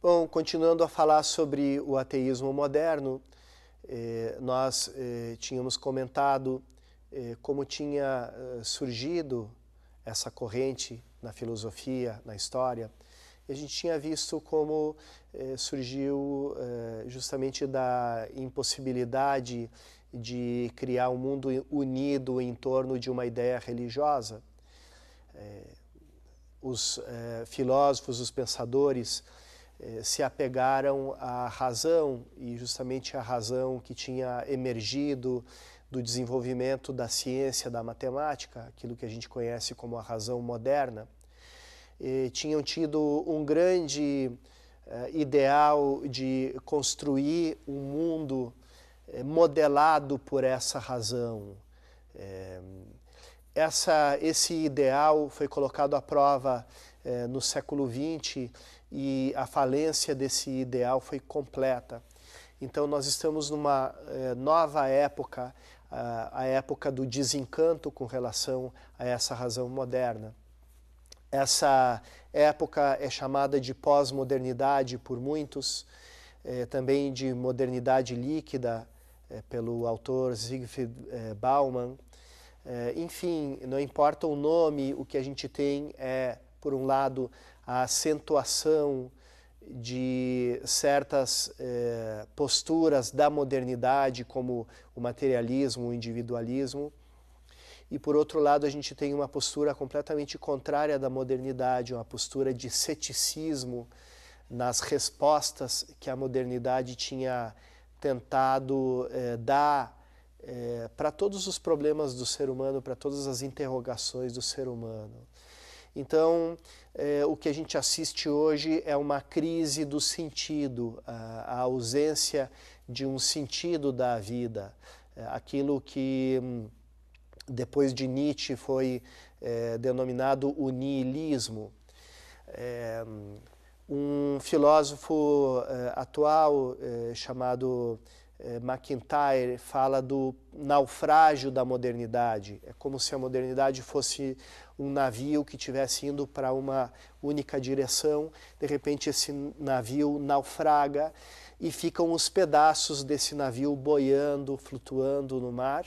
Bom, continuando a falar sobre o ateísmo moderno, nós tínhamos comentado como tinha surgido essa corrente na filosofia, na história, e a gente tinha visto como surgiu justamente da impossibilidade de criar um mundo unido em torno de uma ideia religiosa. Os filósofos, os pensadores se apegaram à razão, e justamente a razão que tinha emergido do desenvolvimento da ciência, da matemática, aquilo que a gente conhece como a razão moderna, tinham tido um grande ideal de construir um mundo modelado por essa razão. Esse ideal foi colocado à prova no século XX e a falência desse ideal foi completa. Então nós estamos numa nova época, a época do desencanto com relação a essa razão moderna. Essa época é chamada de pós-modernidade por muitos, também de modernidade líquida pelo autor Zygmunt Bauman. Enfim, não importa o nome, o que a gente tem é, por um lado, a acentuação de certas posturas da modernidade, como o materialismo, o individualismo, e por outro lado a gente tem uma postura completamente contrária da modernidade, uma postura de ceticismo nas respostas que a modernidade tinha tentado dar para todos os problemas do ser humano, para todas as interrogações do ser humano. Então, o que a gente assiste hoje é uma crise do sentido, a ausência de um sentido da vida, aquilo que depois de Nietzsche foi denominado o niilismo. Um filósofo atual chamado MacIntyre fala do naufrágio da modernidade. É como se a modernidade fosse um navio que estivesse indo para uma única direção. De repente esse navio naufraga e ficam os pedaços desse navio boiando, flutuando no mar.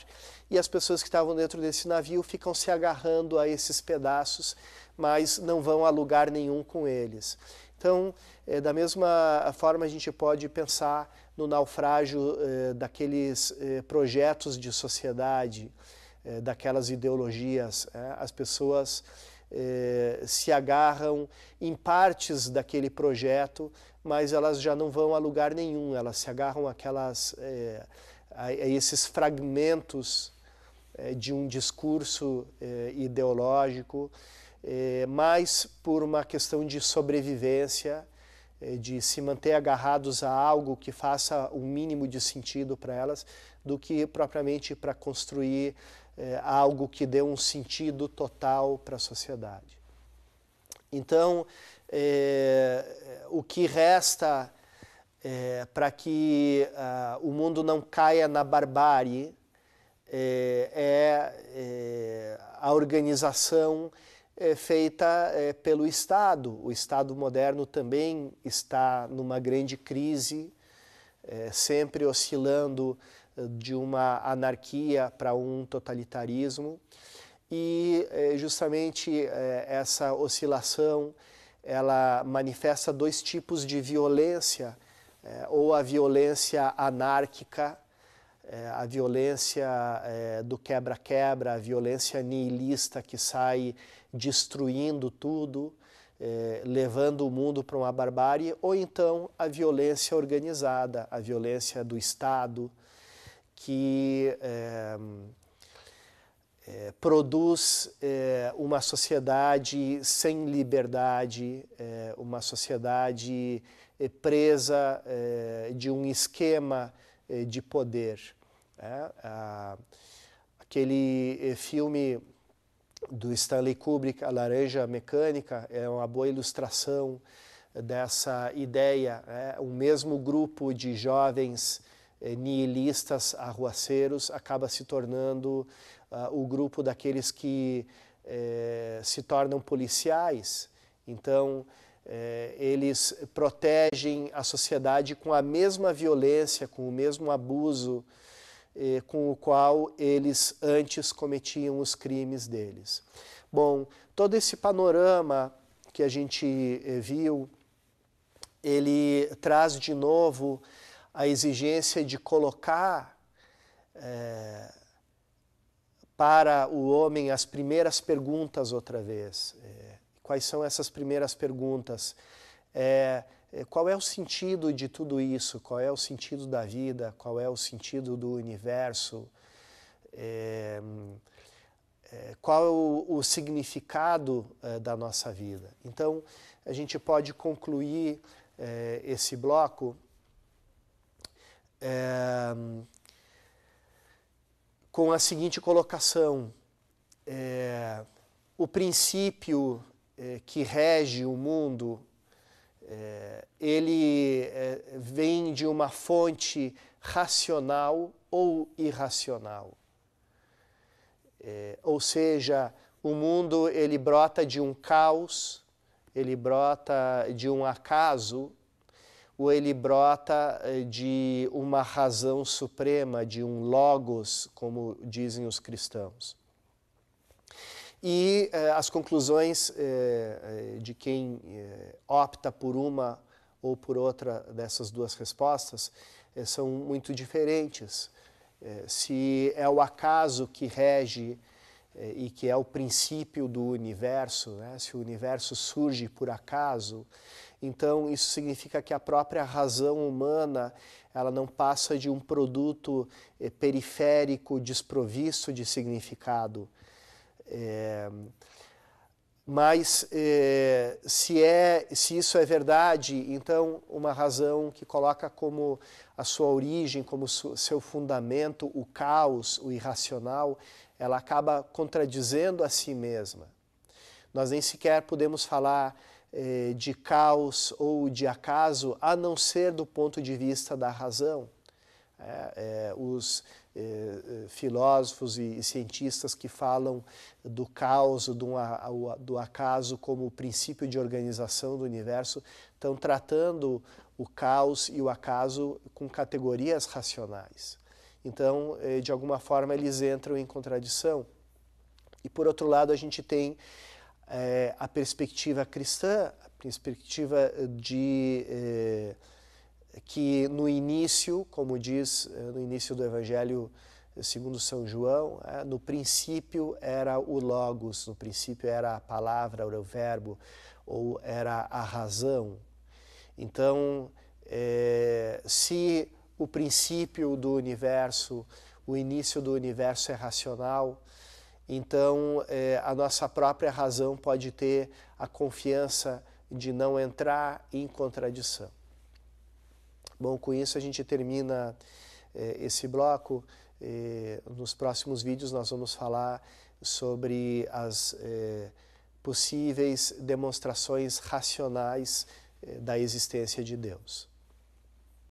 E as pessoas que estavam dentro desse navio ficam se agarrando a esses pedaços, mas não vão a lugar nenhum com eles. Então, da mesma forma, a gente pode pensar no naufrágio daqueles projetos de sociedade, daquelas ideologias. As pessoas se agarram em partes daquele projeto, mas elas já não vão a lugar nenhum, elas se agarram a esses fragmentos de um discurso ideológico, mais por uma questão de sobrevivência, de se manter agarrados a algo que faça um mínimo de sentido para elas, do que propriamente para construir algo que dê um sentido total para a sociedade. Então, o que resta para que o mundo não caia na barbárie é a organização feita pelo Estado. O Estado moderno também está numa grande crise, sempre oscilando de uma anarquia para um totalitarismo, e justamente essa oscilação ela manifesta dois tipos de violência, ou a violência anárquica, a violência do quebra-quebra, a violência nihilista que sai destruindo tudo, levando o mundo para uma barbárie, ou então a violência organizada, a violência do Estado, que produz uma sociedade sem liberdade, uma sociedade presa de um esquema de poder. Aquele filme do Stanley Kubrick, A Laranja Mecânica, é uma boa ilustração dessa ideia. O mesmo grupo de jovens nihilistas, arruaceiros, acaba se tornando o grupo daqueles que se tornam policiais. Então, eles protegem a sociedade com a mesma violência, com o mesmo abuso com o qual eles antes cometiam os crimes deles. Bom, todo esse panorama que a gente viu, ele traz de novo a exigência de colocar para o homem as primeiras perguntas outra vez. Quais são essas primeiras perguntas? Qual é o sentido de tudo isso? Qual é o sentido da vida? Qual é o sentido do universo? Qual é o significado da nossa vida? Então, a gente pode concluir esse bloco com a seguinte colocação: o princípio que rege o mundo, ele vem de uma fonte racional ou irracional. Ou seja, o mundo ele brota de um caos, ele brota de um acaso, ou ele brota de uma razão suprema, de um logos, como dizem os cristãos. E as conclusões de quem opta por uma ou por outra dessas duas respostas são muito diferentes. Se é o acaso que rege e que é o princípio do universo, né? Se o universo surge por acaso, então isso significa que a própria razão humana ela não passa de um produto periférico desprovisto de significado. Mas se isso é verdade, então uma razão que coloca como a sua origem, como seu fundamento, o caos, o irracional, ela acaba contradizendo a si mesma. Nós nem sequer podemos falar de caos ou de acaso, a não ser do ponto de vista da razão. Os filósofos e cientistas que falam do caos, do acaso como o princípio de organização do universo, estão tratando o caos e o acaso com categorias racionais. Então, de alguma forma, eles entram em contradição. E, por outro lado, a gente tem a perspectiva cristã, a perspectiva de que no início, como diz no início do Evangelho segundo São João, no princípio era o Logos, no princípio era a palavra, era o verbo, ou era a razão. Então, se o princípio do universo, o início do universo é racional, então a nossa própria razão pode ter a confiança de não entrar em contradição. Bom, com isso a gente termina esse bloco. Nos próximos vídeos nós vamos falar sobre as possíveis demonstrações racionais da existência de Deus.